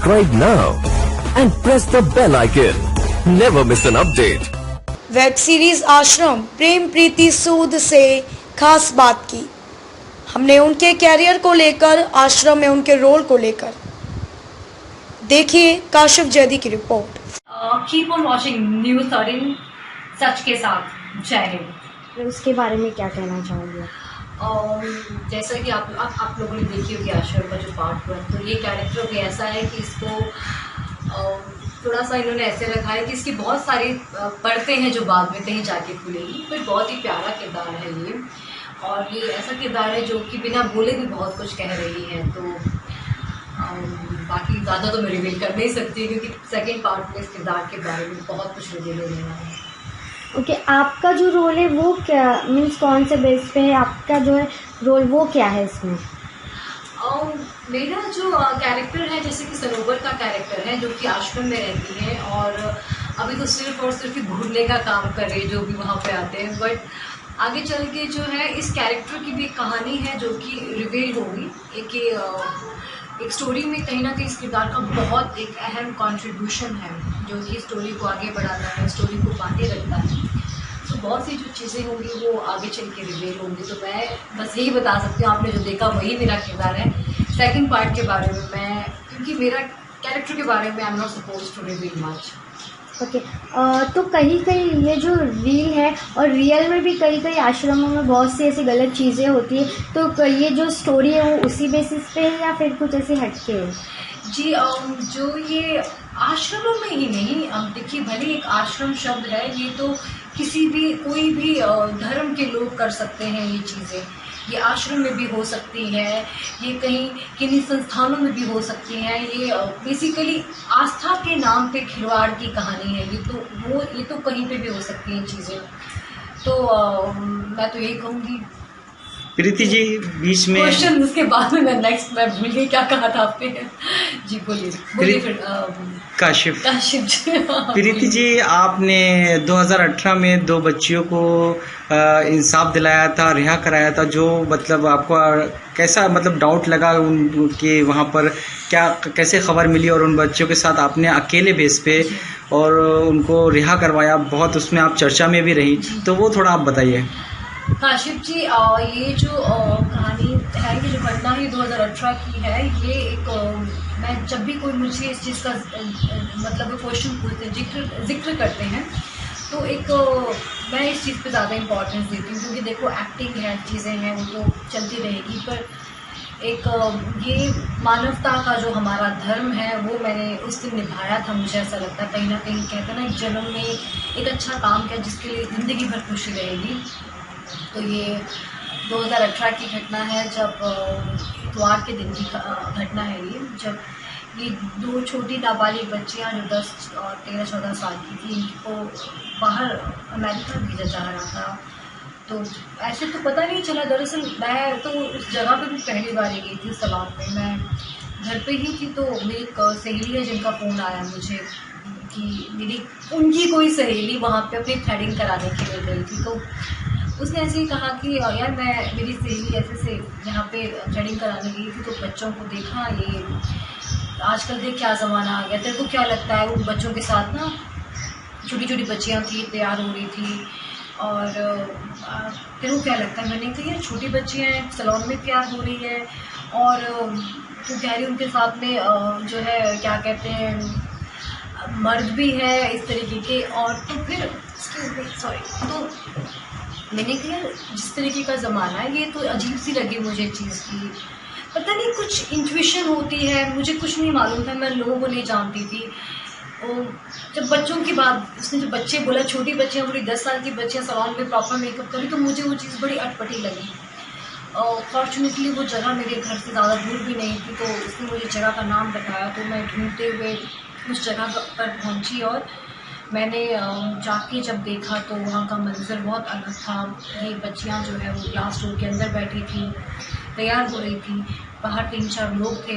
subscribe now and press the bell icon. Never miss an update. Web series आश्रम प्रेम प्रीति सूद से खास बात की हमने उनके कैरियर को लेकर, आश्रम में उनके रोल को लेकर। देखिए काशिफ जैदी की report. Keep on watching news 13 सच के साथ। जय हिंद। उसके बारे में क्या कहना चाहोगे? जैसा कि आप लोगों ने देखी होगी आश्रम का जो पार्ट 1, तो ये कैरेक्टर भी ऐसा है कि इसको थोड़ा सा इन्होंने ऐसे रखा है कि इसकी बहुत सारी परतें हैं जो बाद में कहीं जाके खुलेगी। पर बहुत ही प्यारा किरदार है ये, और ये ऐसा किरदार है जो कि बिना बोले भी बहुत कुछ कह रही है। तो बाकी ज़्यादा तो मैं रिवील कर नहीं सकती, क्योंकि सेकेंड पार्ट में इस किरदार के बारे में बहुत कुछ रिवील होने वाला है। ओके, आपका जो रोल है वो क्या मीन्स कौन से बेस पे है? आपका जो है रोल वो क्या है इसमें? मेरा जो कैरेक्टर है, जैसे कि सरोवर का कैरेक्टर है जो कि आश्रम में रहती है, और अभी तो सिर्फ और सिर्फ घूरने का काम कर रही है जो भी वहाँ पे आते हैं। बट आगे चल के जो है इस कैरेक्टर की भी एक कहानी है जो कि रिवील होगी। एक स्टोरी में कहीं ना कहीं इस किरदार का बहुत एक अहम कंट्रीब्यूशन है जो कि स्टोरी को आगे बढ़ाता है, स्टोरी को बांधे रखता है। तो बहुत सी जो चीज़ें होंगी वो आगे चल के रिवील होंगी। तो मैं बस यही बता सकती हूँ, आपने जो देखा वही मेरा किरदार है। सेकंड पार्ट के बारे में मैं, क्योंकि मेरा कैरेक्टर के बारे में I am not suppose to reveal much. Okay, तो कहीं कहीं ये जो रील है और रियल में भी कहीं कहीं आश्रमों में बहुत सी ऐसी गलत चीज़ें होती है, तो ये जो स्टोरी है वो उसी बेसिस पे है या फिर कुछ ऐसे हटके है? जी, जो ये आश्रमों में ही नहीं, अब देखिए भले एक आश्रम शब्द है, ये तो किसी भी कोई भी धर्म के लोग कर सकते हैं ये चीज़ें। ये आश्रम में भी हो सकती है, ये कहीं किन्हीं संस्थानों में भी हो सकती हैं। ये बेसिकली आस्था के नाम पे खिलवाड़ की कहानी है। ये तो कहीं पे भी हो सकती हैं चीज़ें। तो मैं तो यही कहूँगी। प्रीति जी बीच में क्वेश्चन उसके बाद में मैं भूल गई क्या कहा था आपने। जी बोलिए फिर। काशिफ जी। प्रीति जी, आपने 2018 में 2 बच्चियों को इंसाफ दिलाया था, रिहा कराया था, जो मतलब आपको कैसा मतलब डाउट लगा उनके वहाँ पर क्या कैसे खबर मिली, और उन बच्चों के साथ आपने अकेले बेस पे और उनको रिहा करवाया, बहुत उसमें आप चर्चा में भी रही, तो वो थोड़ा आप बताइए। काशिफ जी, ये जो कहानी है, ये जो घटना है 2018 की है। ये एक मैं जब भी कोई मुझे इस चीज़ का मतलब क्वेश्चन पूछते हैं, जिक्र करते हैं, तो मैं इस चीज़ पे ज़्यादा इम्पोर्टेंस देती हूँ, क्योंकि देखो एक्टिंग है, चीज़ें हैं, वो तो चलती रहेगी, पर ये मानवता का जो हमारा धर्म है वो मैंने उस दिन निभाया था। मुझे ऐसा लगता है कहीं ना कहीं, कहते हैं ना, एक जन्म में एक अच्छा काम किया जिसके लिए ज़िंदगी भर खुशी रहेगी। तो ये 2018 की घटना है, जब इतवार के दिन की घटना है ये, जब ये 2 छोटी नाबालिग बच्चियां जो 10 और 13-14 साल की थी, इनको बाहर अमेरिका भेजा जा रहा था। तो ऐसे तो पता नहीं चला। दरअसल मैं तो उस जगह पे भी पहली बार ही गई थी, सलाद में। मैं घर पे ही थी, तो मेरी एक सहेली है जिनका फ़ोन आया मुझे कि उनकी कोई सहेली वहाँ पे अपनी थ्रेडिंग कराने के लिए गई थी। तो उसने ऐसे ही कहा कि यार मेरी सहेली ऐसे यहाँ पे थ्रेडिंग कराने गई थी, तो बच्चों को देखा, ये आजकल देख क्या ज़माना आ गया, तेरे को क्या लगता है? उन बच्चों के साथ ना छोटी छोटी बच्चियाँ थी, तैयार हो रही थी, और तेरे को क्या लगता है? मैंने कहा यार छोटी बच्चियाँ हैं, सैलून में तैयार हो रही है, और तो कह रही उनके साथ में जो है क्या कहते हैं, मर्द भी है इस तरीके के। और तो फिर तो मैंने कहा जिस तरीके का ज़माना है, ये तो अजीब सी लगी मुझे चीज़ की। पता नहीं कुछ इंट्यूशन होती है, मुझे कुछ नहीं मालूम था, मैं लोगों को नहीं जानती थी। और जब बच्चों की बात, उसने जो बच्चे बोला, छोटी बच्चियाँ, पूरी 10 साल की बच्चियाँ सलून में प्रॉपर मेकअप करी, तो मुझे वो चीज़ बड़ी अटपटी लगी। और फॉर्चुनेटली वो जगह मेरे घर से ज़्यादा दूर भी नहीं थी, तो उसने मुझे जगह का नाम बताया, तो मैं ढूंढते हुए उस जगह पर पहुँची, और मैंने जाके जब देखा तो वहाँ का मंजर बहुत अलग था। ये बच्चियाँ जो है वो ग्लास डोर के अंदर बैठी थी, तैयार हो रही थी, बाहर 3-4 लोग थे।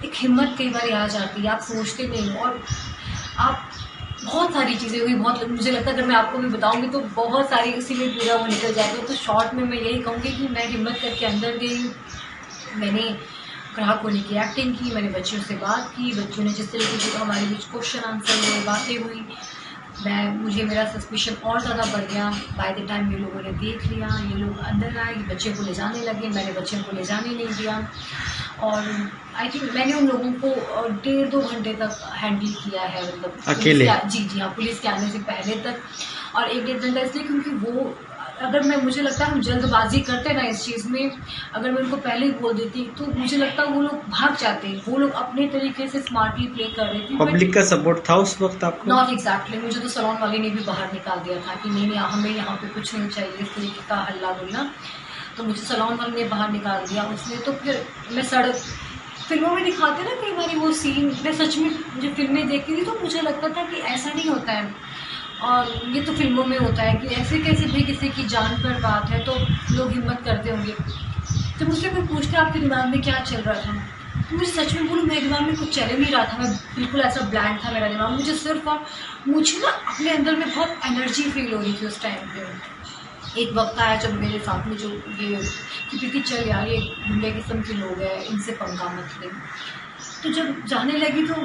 एक हिम्मत कई बार आ जाती है, आप सोचते नहीं हो, और आप बहुत सारी चीज़ें हुई, बहुत, मुझे लगता है अगर मैं आपको भी बताऊंगी तो बहुत सारी उसी में पूरा वो निकल जाएगा। तो शॉर्ट में मैं यही कहूँगी कि मैं हिम्मत करके अंदर गई, मैंने ग्राहक होने की एक्टिंग की, मैंने बच्चों से बात की, बच्चों ने जिस तरीके से हमारे बीच क्वेश्चन आंसर हुए, बातें हुई, मुझे मेरा सस्पिशन और ज़्यादा बढ़ गया। बाय द टाइम ये लोगों ने देख लिया, ये लोग अंदर आए, बच्चे को ले जाने लगे, मैंने बच्चे को ले जाने नहीं दिया और आई थिंक मैंने उन लोगों को 1.5-2 घंटे तक हैंडल किया है, मतलब अकेले? जी हाँ, पुलिस के आने से पहले तक। और 1-1.5 घंटा इसलिए क्योंकि वो अगर मुझे लगता है हम जल्दबाजी करते ना इस चीज़ में, अगर मैं उनको पहले ही बोल देती तो मुझे लगता है वो लोग भाग जाते, वो लोग अपने तरीके से स्मार्टली प्ले कर रहे थे। पब्लिक का सपोर्ट था उस वक्त आपको? नॉट एग्जैक्टली, मुझे तो सैलून वाले ने भी बाहर निकाल दिया था कि नहीं हमें यहाँ पे कुछ नहीं चाहिए इस तरीके का हल्ला गुल्ला, तो मुझे सैलून वाले ने बाहर निकाल दिया उसने। तो फिर मैं सड़क, फिल्मों में दिखाते ना कई बार वो सीन, मैं सच में जो फिल्में देखती थी तो मुझे लगता था कि ऐसा नहीं होता है, और ये तो फिल्मों में होता है कि ऐसे कैसे भी किसी की जान पर बात है तो लोग हिम्मत करते होंगे। जब मुझसे कोई पूछता आपके दिमाग में क्या चल रहा था, तो मुझे सच में बोलूँ मेरे दिमाग में कुछ चल नहीं रहा था, मैं बिल्कुल ऐसा ब्लैंक था मेरा दिमाग। मुझे सिर्फ और मुझे ना अपने अंदर में बहुत एनर्जी फील हो रही थी उस टाइम पे। एक वक्त आया जब मेरे साथ में जो ये कि प्रीति चल यार ये गुंडे किस्म के लोग हैं, इनसे पंगा मत ले। तो जब जाने लगी तो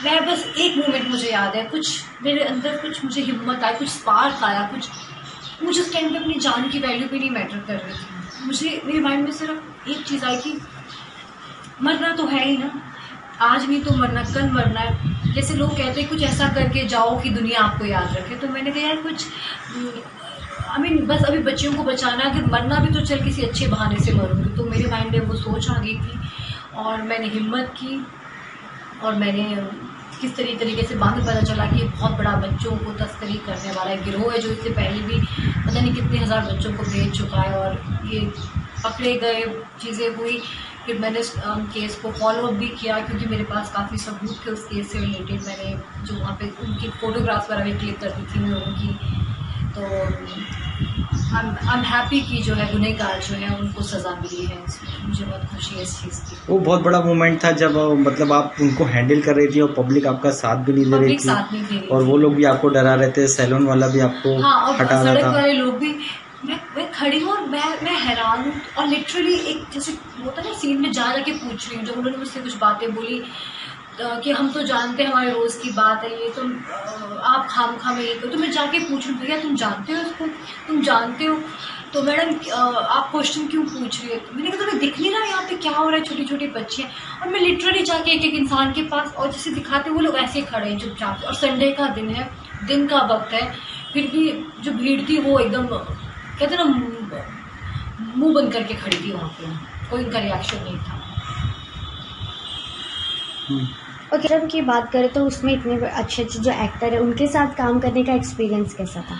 मैं बस एक मोमेंट मुझे याद है, कुछ मेरे अंदर कुछ मुझे हिम्मत आई, कुछ स्पार्क आया, कुछ मुझे उस टाइम पे अपनी जान की वैल्यू भी नहीं मैटर कर रही थी। मुझे मेरे माइंड में सिर्फ एक चीज़ आई कि मरना तो है ही ना, आज नहीं तो मरना, कल मरना है। जैसे लोग कहते हैं कुछ ऐसा करके जाओ कि दुनिया आपको याद रखे, तो मैंने कहा यार कुछ बस अभी बच्चियों को बचाना, अगर मरना भी तो चल किसी अच्छे बहाने से मरूंगी। तो मेरे माइंड में वो सोच आ गई थी और मैंने हिम्मत की और मैंने किस तरीके से बाद में पता चला कि बहुत बड़ा बच्चों को तस्करी करने वाला एक गिरोह है जो इससे पहले भी पता नहीं कितने हज़ार बच्चों को बेच चुका है, और ये पकड़े गए, चीज़ें हुई। फिर मैंने उस केस को फॉलो अप भी किया क्योंकि मेरे पास काफ़ी सबूत थे उस केस से रिलेटेड। मैंने जो वहाँ पे उनकी फ़ोटोग्राफ्स वगैरह भी क्लिक करती थी उन लोगों की। तो आई एम हैप्पी कि जो है गुनहगार जो है उनको सज़ा मिली है, मुझे बहुत खुशी है इस चीज़ की। वो बहुत बड़ा मोमेंट था जब मतलब आप उनको हैंडल कर रही थी और पब्लिक आपका साथ भी नहीं दे रही थी, और वो लोग भी आपको डरा रहे थे, सैलून वाला भी आपको हटा रहा था। सड़क वाले लोग भी, मैं खड़ी हूँ और मैं हैरान हूँ, और लिटरली एक जैसे होता है ना सीन में जा के पूछ रही हूँ। जब उन्होंने मुझसे कुछ बातें बोली कि हम तो जानते हैं हमारे रोज़ की बात है ये, तो आप खाम में ये करो, तो मैं जाके पूछ रही हूँ भैया तुम जानते हो इसको, तुम जानते हो? तो मैडम आप क्वेश्चन क्यों पूछ रही हो? मैंने कहा तुम्हें दिख नहीं रहा यहाँ पे क्या हो रहा है, छोटी छोटी बच्ची हैं। और मैं लिटरली जाके एक एक इंसान के पास, और जैसे दिखाते वो लोग ऐसे खड़े हैं चुपचाप, और संडे का दिन है, दिन का वक्त है, फिर भी जो भीड़ थी वो एकदम कहते ना मुंह बंद करके खड़ी थी वहाँ पे, कोई उनका रिएक्शन नहीं था। ओके, जब की बात करें तो उसमें इतने अच्छे जो एक्टर है उनके साथ काम करने का एक्सपीरियंस कैसा था?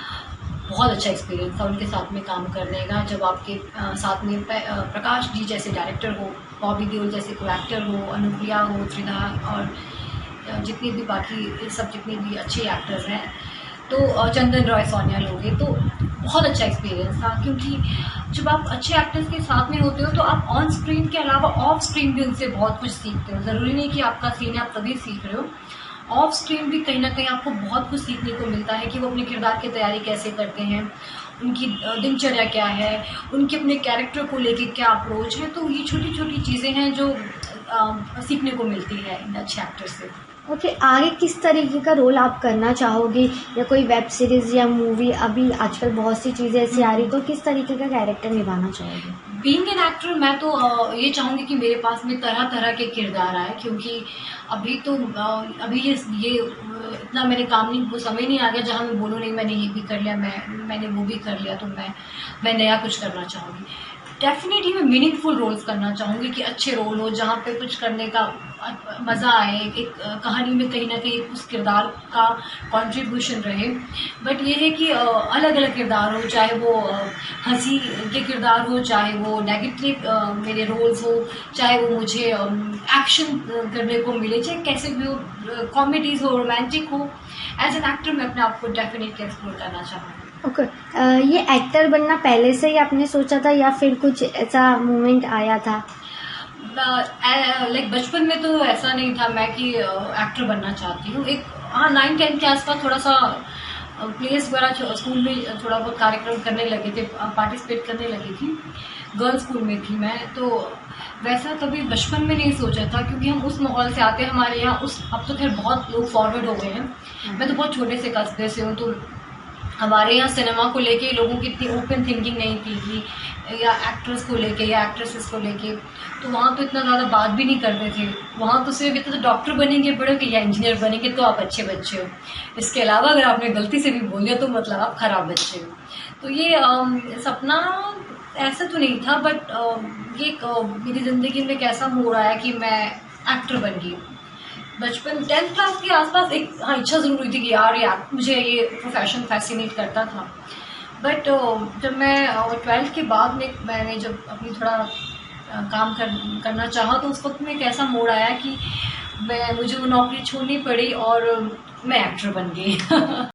बहुत अच्छा एक्सपीरियंस था उनके साथ में काम करने का। जब आपके साथ में प्रकाश जी जैसे डायरेक्टर हो, बॉबी देओल जैसे को एक्टर हो, अनुप्रिया हो, त्रिधा और जितने भी बाकी सब जितने भी अच्छे एक्टर्स हैं, तो चंदन रॉय, सोनिया लोगे, तो बहुत अच्छा एक्सपीरियंस था। क्योंकि जब आप अच्छे एक्टर्स के साथ में होते हो तो आप ऑन स्क्रीन के अलावा ऑफ स्क्रीन भी उनसे बहुत कुछ सीखते हो। ज़रूरी नहीं कि आपका सीन आप तभी सीख रहे हो, ऑफ स्क्रीन भी कहीं ना कहीं आपको बहुत कुछ सीखने को मिलता है कि वो अपने किरदार की तैयारी कैसे करते हैं, उनकी दिनचर्या क्या है, उनके अपने कैरेक्टर को लेके क्या अप्रोच है। तो ये छोटी छोटी चीज़ें हैं जो सीखने को मिलती है इन अच्छे एक्टर से। ओके, आगे किस तरीके का रोल आप करना चाहोगी, या कोई वेब सीरीज़ या मूवी? अभी आजकल बहुत सी चीज़ें ऐसी आ रही, तो किस तरीके का कैरेक्टर निभाना चाहोगी? बीइंग एन एक्टर मैं तो ये चाहूँगी कि मेरे पास में तरह तरह के किरदार आए, क्योंकि अभी तो अभी ये इतना मैंने काम नहीं, वो समय नहीं आ गया जहाँ मैं बोलूँ नहीं मैंने ये भी कर लिया, मैंने वो भी कर लिया, तो मैं नया कुछ करना चाहूँगी। डेफिनेटली मैं मीनिंगफुल रोल्स करना चाहूँगी कि अच्छे रोल हो जहाँ पे कुछ करने का मज़ा आए, एक कहानी में कहीं ना कहीं उस किरदार का कंट्रीब्यूशन रहे। बट ये है कि अलग अलग किरदार हो, चाहे वो हंसी के किरदार हो, चाहे वो नेगेटिव मेरे रोल्स हो, चाहे वो मुझे एक्शन करने को मिले, चाहे कैसे भी हो, कॉमेडीज हो, रोमांटिक हो। एज एन एक्टर मैं अपने आप को डेफिनेटली एक्सप्लोर करना चाहूँगी। ओके, ये एक्टर बनना पहले से ही आपने सोचा था या फिर कुछ ऐसा मोमेंट आया था? लाइक बचपन में तो ऐसा नहीं था मैं कि एक्टर बनना चाहती हूँ। एक 9-10 के आसपास थोड़ा सा प्लेस वगैरह स्कूल में थोड़ा बहुत कार्यक्रम करने लगे थे, पार्टिसिपेट करने लगी थी। गर्ल्स स्कूल में थी मैं, तो वैसा कभी बचपन में नहीं सोचा था, क्योंकि हम उस माहौल से आते हैं। हमारे यहाँ उस अब तो खैर बहुत लोग फॉरवर्ड हो गए हैं। मैं तो बहुत छोटे से कस्बे से हूँ, तो हमारे यहाँ सिनेमा को लेके लोगों की इतनी ओपन थिंकिंग नहीं थी कि या एक्ट्रेस को लेके या एक्ट्रेसेस को लेके, तो वहाँ तो इतना ज़्यादा बात भी नहीं करते थे। वहाँ तो सिर्फ इतना तो डॉक्टर बनेंगे बड़े कि या इंजीनियर बनेंगे तो आप अच्छे बच्चे हो, इसके अलावा अगर आपने गलती से भी बोल दिया तो मतलब आप खराब बच्चे हो। तो ये सपना ऐसा तो नहीं था, बट ये मेरी ज़िंदगी में एक ऐसा मोड़ आया कि मैं एक्टर बन गई। बचपन 10th क्लास के आसपास एक इच्छा ज़रूर हुई थी कि यार मुझे ये प्रोफेशन फैसिनेट करता था। बट जब मैं 12th के बाद में मैंने जब अपनी थोड़ा काम करना चाहा, तो उस वक्त में एक ऐसा मोड़ आया कि मुझे वो नौकरी छोड़नी पड़ी और मैं एक्टर बन गई।